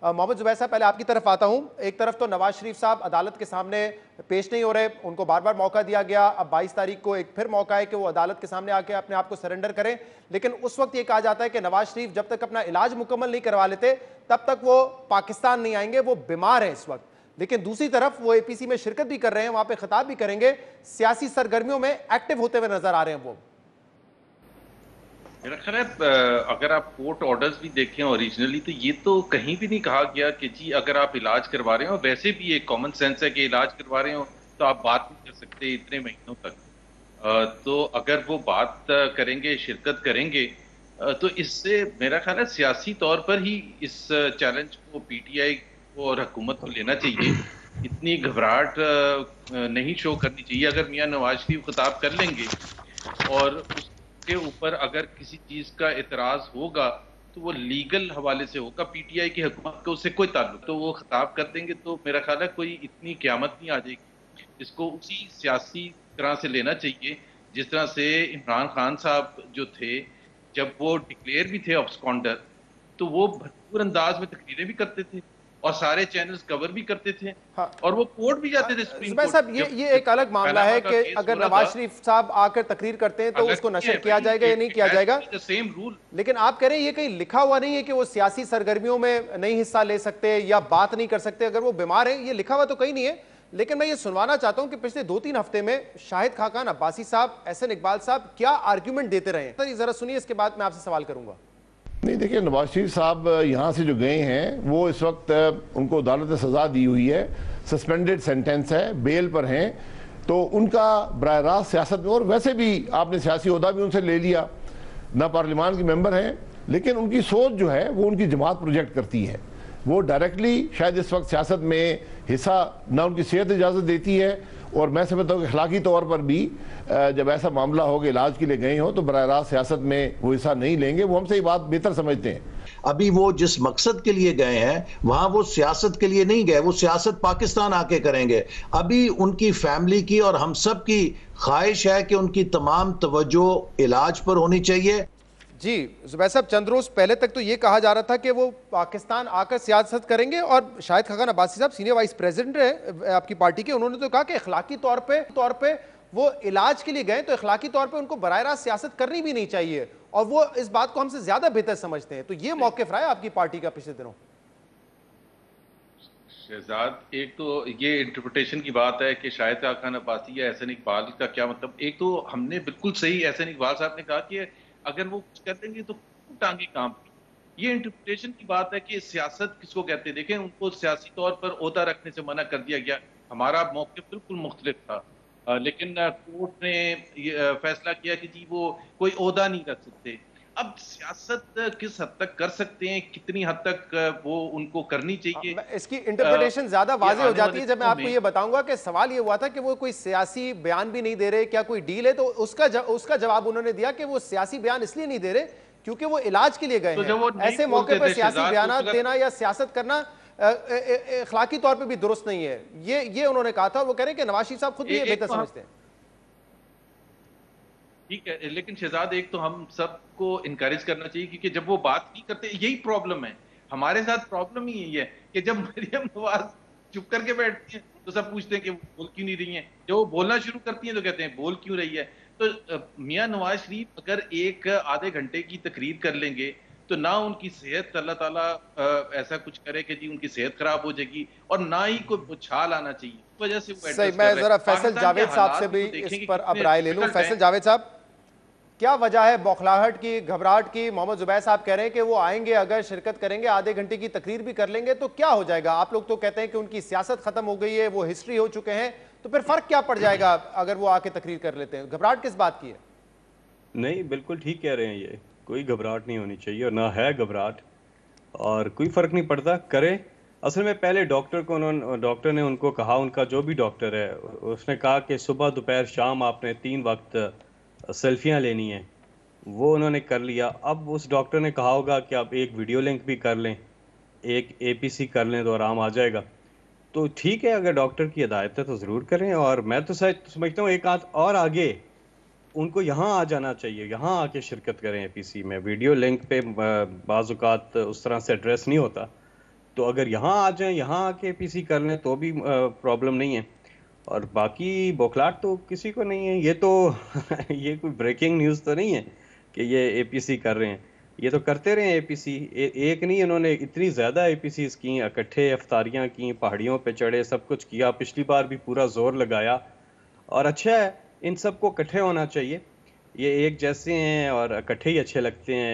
मोहम्मद जुबैर साहब, पहले आपकी तरफ आता हूं। एक तरफ तो नवाज शरीफ साहब अदालत के सामने पेश नहीं हो रहे, उनको बार बार मौका दिया गया, अब 22 तारीख को एक फिर मौका है कि वो अदालत के सामने आके अपने आप को सरेंडर करें, लेकिन उस वक्त ये कहा जाता है कि नवाज शरीफ जब तक अपना इलाज मुकम्मल नहीं करवा लेते तब तक वो पाकिस्तान नहीं आएंगे, वो बीमार हैं इस वक्त। लेकिन दूसरी तरफ वो एपीसी में शिरकत भी कर रहे हैं, वहां पे खिताब भी करेंगे, सियासी सरगर्मियों में एक्टिव होते हुए नजर आ रहे हैं वो। मेरा ख्याल है अगर आप कोर्ट ऑर्डर्स भी देखें ओरिजिनली, तो ये तो कहीं भी नहीं कहा गया कि जी अगर आप इलाज करवा रहे हो, वैसे भी एक कॉमन सेंस है कि इलाज करवा रहे हो तो आप बात नहीं कर सकते इतने महीनों तक। तो अगर वो बात करेंगे, शिरकत करेंगे, तो इससे मेरा ख्याल है सियासी तौर पर ही इस चैलेंज को पीटीआई को और हुकूमत को लेना चाहिए। इतनी घबराहट नहीं शो करनी चाहिए। अगर मियां नवाज शरीफ खिताब कर लेंगे और के ऊपर अगर किसी चीज का इतराज होगा तो वो लीगल हवाले से होगा, पीटीआई की हुकूमत को उससे कोई ताल्लुक, तो वो खिताब कर देंगे, तो मेरा ख्याल है कोई इतनी क़यामत नहीं आ जाएगी। इसको उसी सियासी तरह से लेना चाहिए जिस तरह से इमरान खान साहब जो थे, जब वो डिक्लेयर भी थे अब्सकॉन्डर, तो वो भरपूर अंदाज में तकरीरें भी करते थे और सारे चैनल्स कवर भी करते थे। हाँ। और वो कोर्ट भी जाते थे सुप्रीम कोर्ट। साहब ये एक अलग मामला है कि अगर नवाज शरीफ साहब आकर तकरीर करते हैं तो उसको नशर किया जाएगा या नहीं किया जाएगा, सेम रूल। लेकिन आप कह रहे हैं ये कहीं लिखा हुआ नहीं है कि वो सियासी सरगर्मियों में नहीं हिस्सा ले सकते या बात नहीं कर सकते अगर वो बीमार है, ये लिखा हुआ तो कहीं नहीं है। लेकिन मैं ये सुनवाना चाहता हूं कि पिछले 2-3 हफ्ते में शाहिद खाकान अब्बासी साहब, एहसन इकबाल साहब क्या आर्ग्यूमेंट देते रहे, तो जरा सुनिए, इसके बाद मैं आपसे सवाल करूंगा। नहीं, देखिए, नवाज शरीफ साहब यहाँ से जो गए हैं वो इस वक्त उनको अदालत ने सज़ा दी हुई है, सस्पेंडेड सेंटेंस है, बेल पर हैं, तो उनका बराह रास्त सियासत में, और वैसे भी आपने सियासी ओहदा भी उनसे ले लिया, ना पार्लियामान के मेंबर हैं, लेकिन उनकी सोच जो है वो उनकी जमात प्रोजेक्ट करती है। वो डायरेक्टली शायद इस वक्त सियासत में हिस्सा ना उनकी सेहत इजाज़त देती है, और मैं समझता हूँ कि अखलाकी तौर पर भी जब ऐसा मामला हो कि इलाज के लिए गए हो तो बराह रास्त सियासत में वो हिस्सा नहीं लेंगे। वो हमसे ये बात बेहतर समझते हैं। अभी वो जिस मकसद के लिए गए हैं वहां वो सियासत के लिए नहीं गए, वो सियासत पाकिस्तान आके करेंगे। अभी उनकी फैमिली की और हम सब की ख्वाहिश है कि उनकी तमाम तवज्जो इलाज पर होनी चाहिए। जी जुबैर साहब, चंद रोज पहले तक तो ये कहा जा रहा था कि वो पाकिस्तान आकर सियासत करेंगे, और शाहिद खाकान अब्बासी साहब सीनियर वाइस प्रेसिडेंट है आपकी पार्टी के, उन्होंने तो कहा कि अखलाकी तौर पे वो इलाज के लिए गए तो अखलाकी तौर पे उनको बराह रास्त सियासत करनी भी नहीं चाहिए, और वो इस बात को हमसे ज्यादा बेहतर समझते हैं। तो ये मौक़िफ़ रहा है आपकी पार्टी का पिछले दिनों? शहजाद, एक तो ये इंटरप्रिटेशन की बात है कि शाहिद खाकान अब्बासी या एहसन इकबाल का क्या मतलब। एक तो हमने बिल्कुल सही, एहसन इकबाल साहब ने कहा कि अगर वो कुछ कर देंगे तो टांगे काम। ये इंटरप्रिटेशन की बात है कि सियासत किसको कहते हैं। देखें, उनको सियासी तौर पर ओहदा रखने से मना कर दिया गया, हमारा मौक़िफ़ बिल्कुल मुख्तलिफ था, लेकिन कोर्ट ने ये फैसला किया कि जी वो कोई ओहदा नहीं रख सकते। अब सियासत किस हद तक कर सकते हैं, कितनी हद तक वो उनको करनी चाहिए, इसकी इंटरप्रिटेशन ज्यादा वाज़ेह हो जाती है जब मैं आपको ये बताऊंगा कि सवाल ये हुआ था कि वो कोई सियासी बयान भी नहीं दे रहे, क्या कोई डील है, तो उसका जवाब उन्होंने दिया कि वो सियासी बयान इसलिए नहीं दे रहे क्योंकि वो इलाज के लिए गए हैं। ऐसे मौके पर सियासी बयान देना या सियासत करना अखलाकी तौर पे भी दुरुस्त नहीं है, ये उन्होंने कहा था। वो कह रहे हैं कि नवाज शरीफ साहब खुद भी ये बेहतर समझते हैं। ठीक है, लेकिन शहजाद, एक तो हम सबको इनकरेज करना चाहिए, क्योंकि जब वो बात नहीं करते, यही प्रॉब्लम है हमारे साथ। प्रॉब्लम ही यही है कि जब मरियम नवाज चुप करके बैठती हैं तो सब पूछते हैं कि वो बोल क्यों नहीं रही हैं, जब वो बोलना शुरू करती हैं तो कहते हैं बोल क्यों रही है। तो मियां नवाज शरीफ अगर एक आधे घंटे की तकरीर कर लेंगे तो ना उनकी सेहत, अल्लाह ताला ऐसा कुछ करे कि जी उनकी सेहत खराब हो जाएगी, और ना ही कोई बुछाल आना चाहिए। इस वजह से वो सही, मैं जरा फैसल जावेद साहब से भी इस पर अब राय ले लूं। फैसल जावेद साहब, क्या वजह है बौखलाहट की, घबराहट की? मोहम्मद जुबैर साहब कह रहे हैं कि वो आएंगे, अगर शिरकत करेंगे, आधे घंटे की तकरीर भी कर लेंगे तो क्या हो जाएगा? आप लोग तो कहते हैं कि उनकी सियासत खत्म हो गई है, वो हिस्ट्री हो चुके हैं, तो फिर फर्क क्या पड़ जाएगा अगर वो आके तकरीर कर लेते हैं? घबराहट किस बात की है? नहीं, बिल्कुल ठीक कह रहे हैं, ये कोई घबराहट नहीं होनी चाहिए और ना है घबराहट, और कोई फ़र्क नहीं पड़ता, करें। असल में पहले डॉक्टर ने उनको कहा, उनका जो भी डॉक्टर है, उसने कहा कि सुबह दोपहर शाम आपने 3 वक्त सेल्फियां लेनी हैं, वो उन्होंने कर लिया। अब उस डॉक्टर ने कहा होगा कि आप एक वीडियो लिंक भी कर लें, एक एपीसी कर लें तो आराम आ जाएगा। तो ठीक है, अगर डॉक्टर की हिदायत है तो ज़रूर करें। और मैं तो समझता हूँ एक आध और आगे उनको यहाँ आ जाना चाहिए, यहाँ आके शिरकत करें एपीसी में। वीडियो लिंक पे बाज़ औक़ात उस तरह से एड्रेस नहीं होता, تو اگر یہاں آ جائیں, یہاں آ کے APC کر لیں تو بھی پرابلم نہیں ہے. اور باقی بوکھلاٹ تو کسی کو نہیں ہے. یہ تو یہ کوئی بریکنگ نیوز تو نہیں ہے کہ یہ APC کر رہے ہیں. یہ تو کرتے رہے APC, ایک نہیں, انہوں نے اتنی زیادہ APCs کی, اکٹھے افطاریاں کی, پہاڑیوں پہ چڑھے, سب کچھ کیا. پچھلی بار بھی پورا زور لگایا, اور اچھا ہے ان سب کو اکٹھے ہونا چاہیے. یہ ایک جیسے ہیں اور اکٹھے ہی اچھے لگتے ہیں.